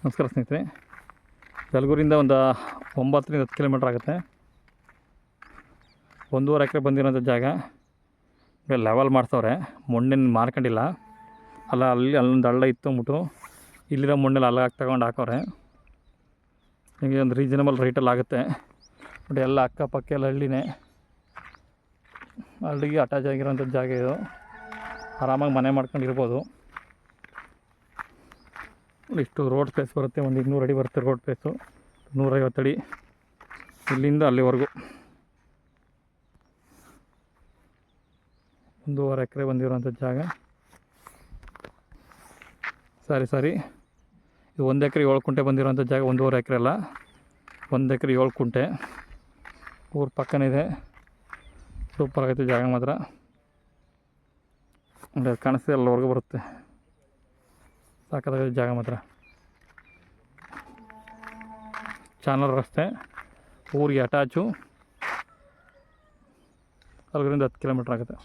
ನಮಸ್ಕಾರ ಸ್ನೇಹಿತರೆ. ಯಲಗೂರಿಂದ ಒಂದು 9ರಿಂದ 10 ಕಿಲೋಮೀಟ್ರ್ ಆಗುತ್ತೆ. 1.5 ಎಕರೆ ಬಂದಿರೋಂಥ ಜಾಗ ಲೆವೆಲ್ ಮಾಡ್ಸವ್ರೆ. ಮಣ್ಣೇನು ಮಾರ್ಕೊಂಡಿಲ್ಲ. ಅಲ್ಲೊಂದು ಹಳ್ಳ ಇತ್ತು ಅಂದ್ಬಿಟ್ಟು ಇಲ್ಲಿರೋ ಮಣ್ಣೆಲ್ಲ ಅಲ್ಲಾಗಿ ತಗೊಂಡು ಹಾಕವ್ರೆ. ನಿಮಗೆ ಒಂದು ರೀಸನಬಲ್ ರೇಟಲ್ಲಿ ಆಗುತ್ತೆ. ಬಟ್ ಎಲ್ಲ ಅಕ್ಕಪಕ್ಕ ಎಲ್ಲ ಹಳ್ಳಿಗೆ ಅಟ್ಯಾಚ್ ಆಗಿರೋಂಥ ಜಾಗ ಇದು. ಆರಾಮಾಗಿ ಮನೆ ಮಾಡ್ಕೊಂಡಿರ್ಬೋದು. ಇಷ್ಟು ರೋಡ್ ಸ್ಪೇಸ್ ಬರುತ್ತೆ. ಒಂದು 200 ಅಡಿ ಬರುತ್ತೆ ರೋಡ್ ಸ್ಪೇಸು. 150 ಅಡಿ ಇಲ್ಲಿಂದ ಅಲ್ಲಿವರೆಗೂ 1.5 ಎಕರೆ ಬಂದಿರೋಂಥ ಜಾಗ. ಸಾರಿ ಇದು 1 ಎಕರೆ 7 ಕುಂಟೆ ಬಂದಿರೋಂಥ ಜಾಗ. 1.5 ಎಕರೆ ಅಲ್ಲ, 1 ಎಕರೆ 7 ಕುಂಟೆ. ಊರು ಪಕ್ಕನೇ ಇದೆ. ಸೂಪರ್ ಆಗೈತೆ ಜಾಗ ಮಾತ್ರ. ಕಾಣಿಸ್ತೆ ಅಲ್ಲಿವರೆಗೂ ಬರುತ್ತೆ. ಸಾಕಾಗೈತೆ ಜಾಗ ಮಾತ್ರ. ಚಾನಲ್ ರಸ್ತೆ, ಊರಿಗೆ ಅಟ್ಯಾಚು. 4ರಿಂದ 10 ಕಿಲೋಮೀಟ್ರ್ ಆಗುತ್ತೆ.